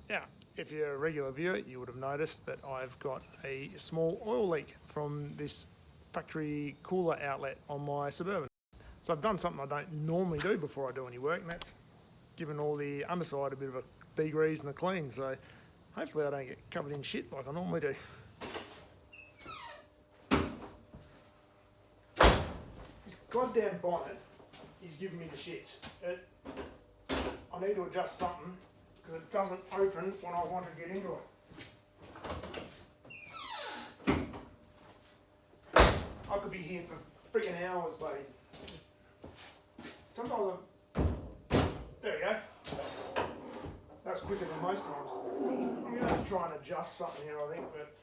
Now, if you're a regular viewer, you would have noticed that I've got a small oil leak from this factory cooler outlet on my Suburban. So I've done something I don't normally do before I do any work, and that's given all the underside a bit of a degrease and a clean. So hopefully I don't get covered in shit like I normally do. This goddamn bonnet is giving me the shits. I need to adjust something because it doesn't open when I want to get into it. I could be here for freaking hours, buddy. Sometimes there we go. That's quicker than most times. I'm going to have to try and adjust something here, I think, but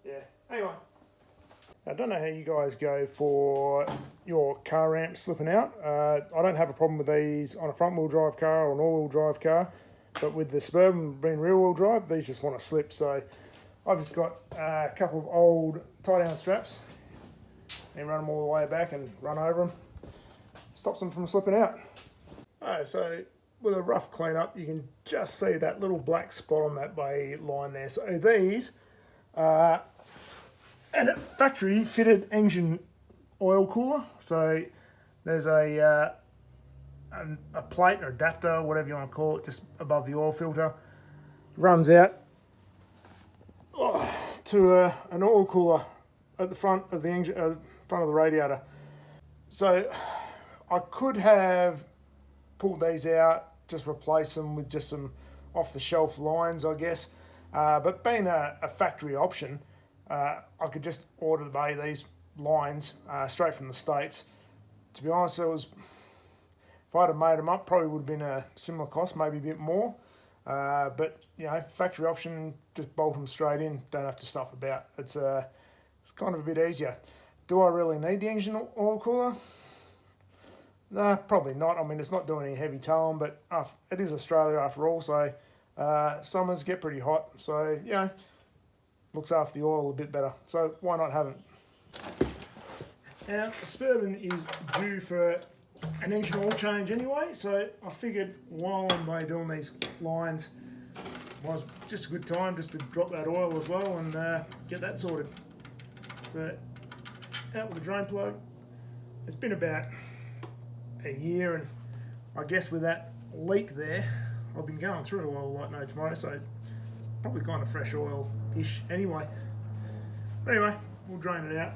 yeah. Anyway. I don't know how you guys go for your car ramps slipping out. I don't have a problem with these on a front wheel drive car or an all wheel drive car, but with the Suburban being rear wheel drive, these just want to slip. So I've just got a couple of old tie down straps and run them all the way back and run over them. Stops them from slipping out. Alright, so with a rough clean up, you can just see that little black spot on that bay line there. So these are a factory fitted engine oil cooler. So there's a plate or adapter, whatever you want to call it, just above the oil filter. Runs out to an oil cooler at the front of the engine, front of the radiator. So I could have pulled these out, just replace them with just some off-the-shelf lines, I guess. But being a factory option, I could just order these lines straight from the States. To be honest, if I'd have made them up, probably would have been a similar cost, maybe a bit more. But you know, factory option, just bolt them straight in, don't have to stuff about. It's kind of a bit easier. Do I really need the engine oil cooler? No, probably not. I mean, it's not doing any heavy towing, but it is Australia after all, so summers get pretty hot. So, you know, looks after the oil a bit better. So why not have it? Now, the Suburban is due for an engine oil change anyway, so I figured while I'm doing these lines, was just a good time just to drop that oil as well and get that sorted. So, out with the drain plug. It's been about a year, and I guess with that leak there, I've been going through oil like no tomorrow, so probably kind of fresh oil-ish anyway. But anyway, we'll drain it out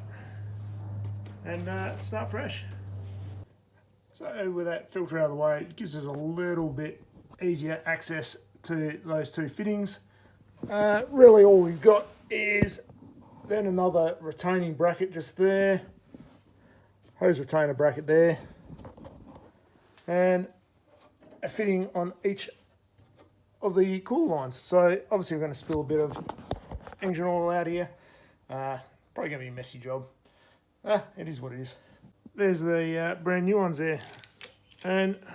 and start fresh. So with that filter out of the way, it gives us a little bit easier access to those two fittings. Really all we've got is then another retaining bracket just there, hose retainer bracket there, and a fitting on each of the cooler lines. So obviously we're going to spill a bit of engine oil out here. Probably going to be a messy job. It is what it is. There's the brand new ones there, and you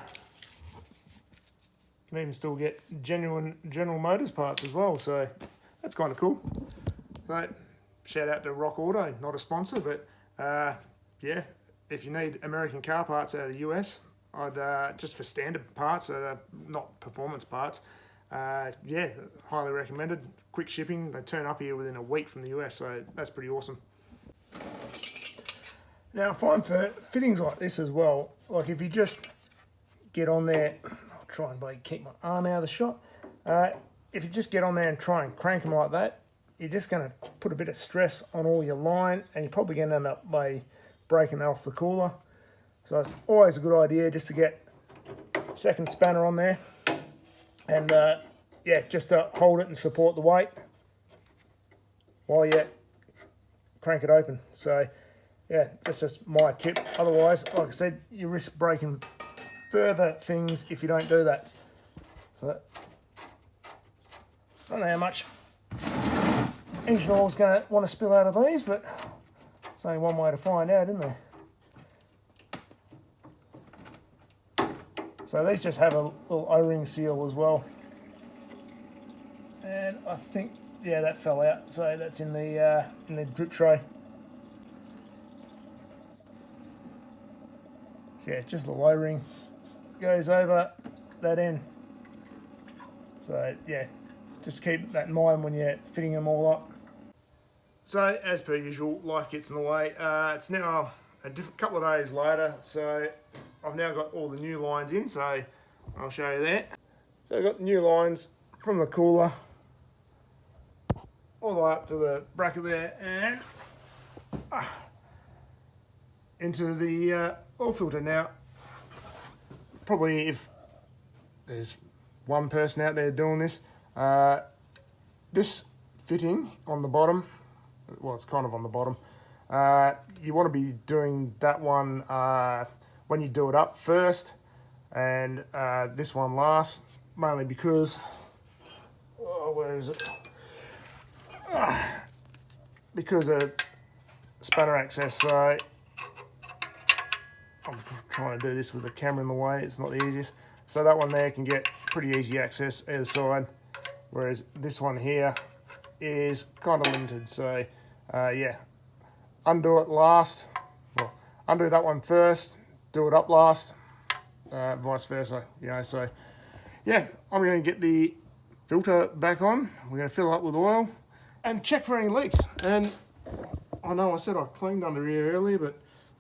can even still get genuine General Motors parts as well, so that's kind of cool. So shout out to rockauto, not a sponsor, but yeah, if you need American car parts out of the US, I'd just for standard parts, not performance parts, yeah, highly recommended. Quick shipping, they turn up here within a week from the US, so that's pretty awesome. Now I find for fittings like this as well, like if you just get on there, I'll try and keep my arm out of the shot. If you just get on there and try and crank them like that, you're just going to put a bit of stress on all your line, and you're probably going to end up by breaking off the cooler. So it's always a good idea just to get a second spanner on there, and yeah, just to hold it and support the weight while you crank it open. So yeah, that's just my tip. Otherwise, like I said, you risk breaking further things if you don't do that. So I don't know how much engine oil is going to want to spill out of these, but there's only one way to find out, isn't there? So these just have a little O-ring seal as well. And I think, yeah, that fell out. So that's in the drip tray. So yeah, just the O-ring goes over that end. So yeah, just keep that in mind when you're fitting them all up. So as per usual, life gets in the way. It's now a couple of days later, so I've now got all the new lines in, so I'll show you that. So I've got the new lines from the cooler all the way up to the bracket there and into the oil filter. Now, probably if there's one person out there doing this, this fitting on the bottom, well, it's kind of on the bottom, you want to be doing that one when you do it up first, and this one last, mainly because, oh, where is it? Because of spanner access. So I'm trying to do this with the camera in the way, it's not the easiest. So that one there can get pretty easy access either side, whereas this one here is kind of limited. So yeah, undo it last, well, undo that one first, do it up last, vice versa, you know. So yeah, I'm going to get the filter back on, we're going to fill it up with oil and check for any leaks. And I know I said I cleaned under here earlier, but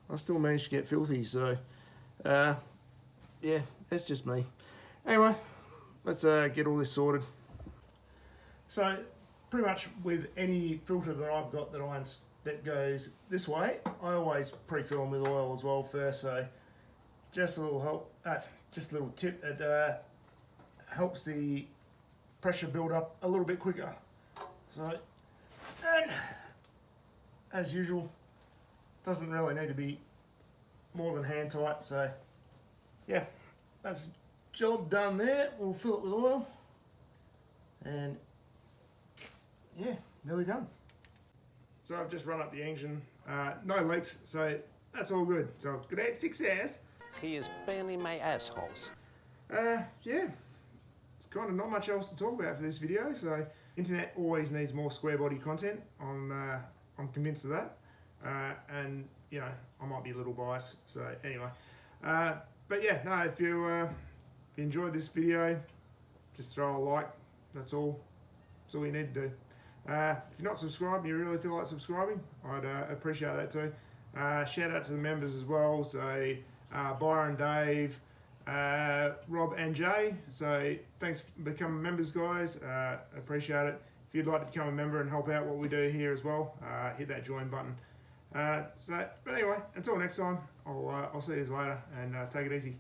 I still managed to get filthy, so yeah, that's just me. Anyway, let's get all this sorted. So pretty much with any filter that I've got that goes this way, I always pre-fill them with oil as well first. So just a little help, just a little tip, it helps the pressure build up a little bit quicker. So, and as usual, doesn't really need to be more than hand tight. So yeah, that's job done there. We'll fill it with oil and yeah, nearly done. So I've just run up the engine, no leaks, so that's all good. So great success. He is burning my assholes. Yeah, it's kind of not much else to talk about for this video. So internet always needs more square body content. I'm convinced of that. And you know, I might be a little biased. So anyway, but yeah, no, if you enjoyed this video, just throw a like. That's all. That's all you need to do. If you're not subscribed and you really feel like subscribing, I'd appreciate that too. Shout out to the members as well. So Byron, Dave, Rob and Jay. So thanks for becoming members, guys. Appreciate it. If you'd like to become a member and help out what we do here as well, hit that join button. But anyway, until next time, I'll see you later and take it easy.